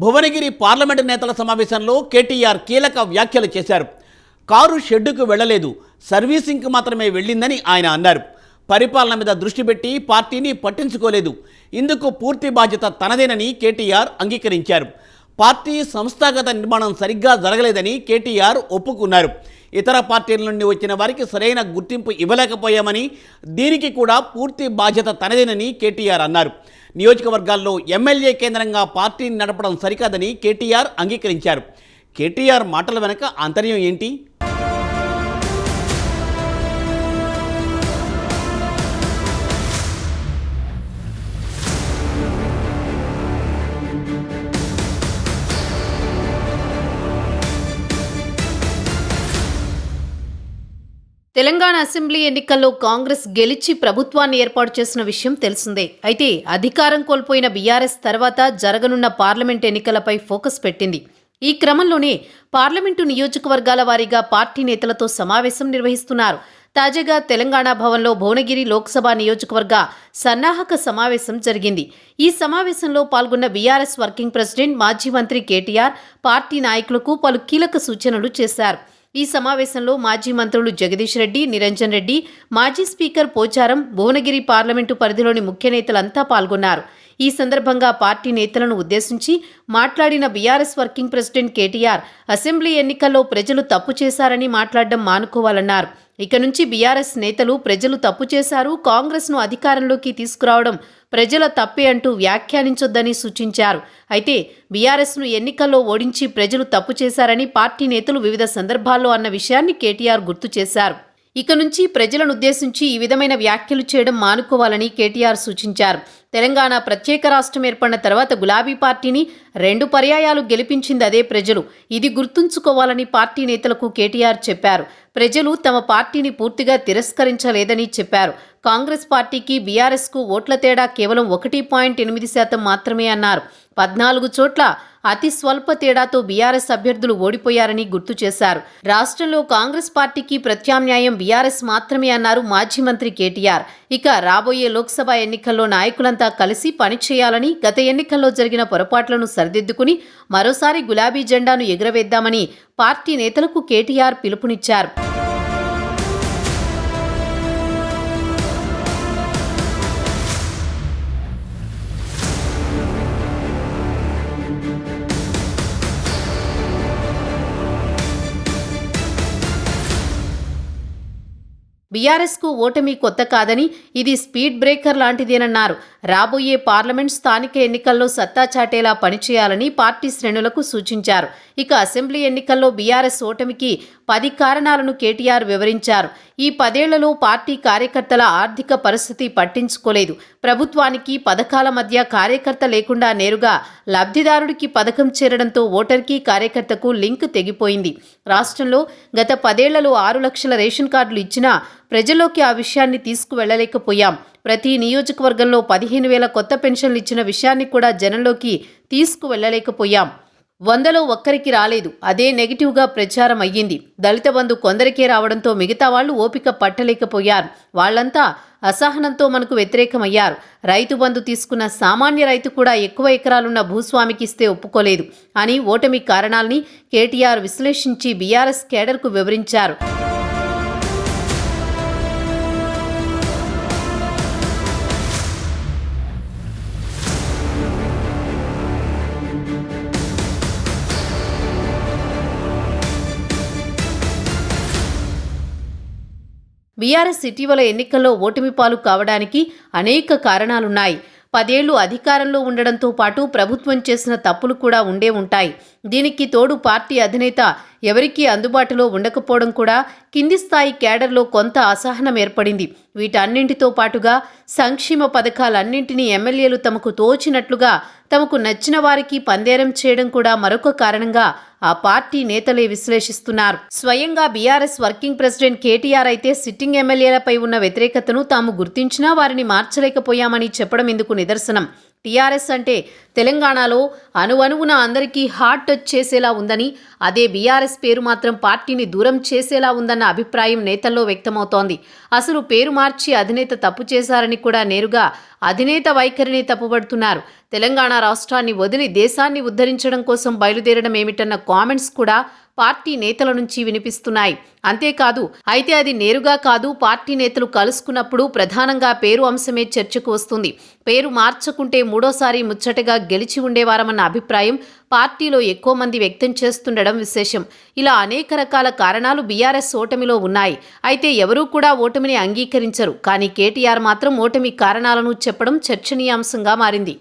Bhuvanagiri parliament నేతల సమావేశంలో కేటీఆర్ కీలక వ్యాఖ్యలు చేశారు. కారు షెడ్డుకు వెళ్లలేదు, సర్వీసింగ్కి మాత్రమే వెళ్ళిందని ఆయన అన్నారు. పరిపాలన మీద దృష్టి పెట్టి పార్టీని పట్టించుకోలేదు, ఇందుకు పూర్తి బాధ్యత తనదేనని కేటీఆర్ అంగీకరించారు. పార్టీ సంస్థాగత నిర్మాణం సరిగ్గా జరగలేదని కేటీఆర్ ఒప్పుకున్నారు. ఇతర పార్టీల నుండి వచ్చిన వారికి సరైన గుర్తింపు ఇవ్వలేకపోయామని, దీనికి కూడా పూర్తి బాధ్యత తనదేనని కేటీఆర్ అన్నారు. నియోజకవర్గాల్లో ఎమ్మెల్యే కేంద్రంగా పార్టీని నడపడం సరికాదని కేటీఆర్ అంగీకరించారు. కేటీఆర్ మాటల వెనక ఆంతర్యం ఏంటి? తెలంగాణ అసెంబ్లీ ఎన్నికల్లో కాంగ్రెస్ గెలిచి ప్రభుత్వాన్ని ఏర్పాటు చేసిన విషయం తెలిసిందే. అయితే అధికారం కోల్పోయిన బీఆర్ఎస్ తర్వాత జరగనున్న పార్లమెంట్ ఎన్నికలపై ఫోకస్ పెట్టింది. ఈ క్రమంలోనే పార్లమెంటు నియోజకవర్గాల వారీగా పార్టీ నేతలతో సమావేశం నిర్వహిస్తున్నారు. తాజాగా తెలంగాణ భవన్లో భువనగిరి లోక్సభ నియోజకవర్గ సన్నాహక సమావేశం జరిగింది. ఈ సమావేశంలో పాల్గొన్న బీఆర్ఎస్ వర్కింగ్ ప్రెసిడెంట్ మాజీ మంత్రి కేటీఆర్ పార్టీ నాయకులకు పలు కీలక సూచనలు చేశారు. ఈ సమావేశంలో మాజీ మంత్రులు జగదీష్ రెడ్డి, నిరంజన్ రెడ్డి, మాజీ స్పీకర్ పోచారం, భువనగిరి పార్లమెంటు పరిధిలోని ముఖ్య నేతలంతా పాల్గొన్నారు. ఈ సందర్భంగా పార్టీ నేతలను ఉద్దేశించి మాట్లాడిన BRS working president KTR assembly ఎన్నికల్లో ప్రజలు తప్పు చేశారని మాట్లాడడం మానుకోవాలన్నారు. ఇక నుంచి బీఆర్ఎస్ నేతలు ప్రజలు తప్పు చేశారు, కాంగ్రెస్ను అధికారంలోకి తీసుకురావడం ప్రజల తప్పే అంటూ వ్యాఖ్యానించొద్దని సూచించారు. అయితే బీఆర్ఎస్ను ఎన్నికల్లో ఓడించి ప్రజలు తప్పు చేశారని పార్టీ నేతలు వివిధ సందర్భాల్లో అన్న విషయాన్ని కేటీఆర్ గుర్తు చేశారు. ఇక నుంచి ప్రజలను ఉద్దేశించి ఈ విధమైన వ్యాఖ్యలు చేయడం మానుకోవాలని కేటీఆర్ సూచించారు. తెలంగాణ ప్రత్యేక రాష్ట్రం ఏర్పడిన తర్వాత గులాబీ పార్టీని 2 పర్యాయాలు గెలిపించింది అదే ప్రజలు. ఇది గుర్తుంచుకోవాలని పార్టీ నేతలకు కేటీఆర్ చెప్పారు. ప్రజలు తమ పార్టీని పూర్తిగా తిరస్కరించలేదని చెప్పారు. కాంగ్రెస్ పార్టీకి బీఆర్ఎస్కు ఓట్ల తేడా కేవలం 1.8% మాత్రమే అన్నారు. 14 చోట్ల అతి స్వల్ప తేడాతో బీఆర్ఎస్ అభ్యర్థులు ఓడిపోయారని గుర్తు చేశారు. రాష్ట్రంలో కాంగ్రెస్ పార్టీకి ప్రత్యామ్నాయం బీఆర్ఎస్ మాత్రమే అన్నారు మాజీ మంత్రి కేటీఆర్. ఇక రాబోయే లోక్సభ ఎన్నికల్లో నాయకులంతా కలిసి పనిచేయాలని, గత ఎన్నికల్లో జరిగిన పొరపాట్లను సరిదిద్దుకుని మరోసారి గులాబీ జెండాను ఎగురవేద్దామని పార్టీ నేతలకు కేటీఆర్ పిలుపునిచ్చారు. బీఆర్ఎస్కు ఓటమి కొత్త కాదని, ఇది స్పీడ్ బ్రేకర్ లాంటిదేనన్నారు. రాబోయే పార్లమెంట్, స్థానిక ఎన్నికల్లో సత్తా చాటేలా పనిచేయాలని పార్టీ శ్రేణులకు సూచించారు. ఇక అసెంబ్లీ ఎన్నికల్లో బీఆర్ఎస్ ఓటమికి 10 కారణాలను కేటీఆర్ వివరించారు. ఈ 10 ఏళ్లలో పార్టీ కార్యకర్తల ఆర్థిక పరిస్థితి పట్టించుకోలేదు. ప్రభుత్వానికి పథకాల మధ్య కార్యకర్త లేకుండా నేరుగా లబ్ధిదారుడికి పథకం చేరడంతో ఓటర్కి కార్యకర్తకు లింక్ తెగిపోయింది. రాష్ట్రంలో గత 10 ఏళ్లలో 6 లక్షల రేషన్ కార్డులు ఇచ్చినా ప్రజల్లోకి ఆ విషయాన్ని తీసుకువెళ్లలేకపోయాం. ప్రతి నియోజకవర్గంలో 15,000 కొత్త పెన్షన్లు ఇచ్చిన విషయాన్ని కూడా జనంలోకి తీసుకువెళ్లలేకపోయాం. 100లో ఒక్కరికి రాలేదు, అదే నెగిటివ్గా ప్రచారం అయ్యింది. దళిత బంధు కొందరికే రావడంతో మిగతా వాళ్ళు ఓపిక పట్టలేకపోయారు. వాళ్లంతా అసహనంతో మనకు వ్యతిరేకమయ్యారు. రైతు బంధు తీసుకున్న సామాన్య రైతు కూడా ఎక్కువ ఎకరాలున్న భూస్వామికి ఇస్తే ఒప్పుకోలేదు అని ఓటమి కారణాల్ని కేటీఆర్ విశ్లేషించి బీఆర్ఎస్ కేడర్కు వివరించారు. బీఆర్ఎస్ ఇటీవల ఎన్నికల్లో ఓటమి పాలు కావడానికి అనేక కారణాలున్నాయి. 10 ఏళ్లు అధికారంలో ఉండడంతో పాటు ప్రభుత్వం చేసిన తప్పులు కూడా ఉండే ఉంటాయి. దీనికి తోడు పార్టీ అధినేత ఎవరికీ అందుబాటులో ఉండకపోవడం కూడా కింది స్థాయి కేడర్లో కొంత అసహనం ఏర్పడింది. వీటన్నింటితో పాటుగా సంక్షేమ పథకాలన్నింటినీ ఎమ్మెల్యేలు తమకు తోచినట్లుగా తమకు నచ్చిన వారికి పందేరం చేయడం కూడా మరొక కారణంగా ఆ పార్టీ నేతలే విశ్లేషిస్తున్నారు. స్వయంగా బీఆర్ఎస్ వర్కింగ్ ప్రెసిడెంట్ కేటీఆర్ అయితే సిట్టింగ్ ఎమ్మెల్యేలపై ఉన్న వ్యతిరేకతను తాము గుర్తించినా వారిని మార్చలేకపోయామని చెప్పడం ఇందుకు నిదర్శనం. టీఆర్ఎస్ అంటే తెలంగాణలో అణువణువున అందరికీ హార్ట్ టచ్ చేసేలా ఉందని, అదే బీఆర్ఎస్ పేరు మాత్రం పార్టీని దూరం చేసేలా ఉందన్న అభిప్రాయం నేతల్లో వ్యక్తమవుతోంది. అసలు పేరు మార్చి అధినేత తప్పు చేశారని కూడా నేరుగా అధినేత వైఖరిని తప్పుపడుతున్నారు. తెలంగాణ రాష్ట్రాన్ని వదిలి దేశాన్ని ఉద్ధరించడం కోసం బయలుదేరడం ఏమిటన్న కామెంట్స్ కూడా పార్టీ నేతల నుంచి వినిపిస్తున్నాయి. అంతేకాదు, అయితే అది నేరుగా కాదు, పార్టీ నేతలు కలుసుకున్నప్పుడు ప్రధానంగా పేరు అంశమే చర్చకు వస్తుంది. పేరు మార్చకుంటే మూడోసారి ముచ్చటగా గెలిచి ఉండేవారమన్న అభిప్రాయం పార్టీలో ఎక్కువ మంది వ్యక్తం చేస్తుండడం విశేషం. ఇలా అనేక రకాల కారణాలు బీఆర్ఎస్ ఓటమిలో ఉన్నాయి. అయితే ఎవరూ కూడా ఓటమిని అంగీకరించరు. కానీ కేటీఆర్ మాత్రం ఓటమి కారణాలను చెప్పడం చర్చనీయాంశంగా మారింది.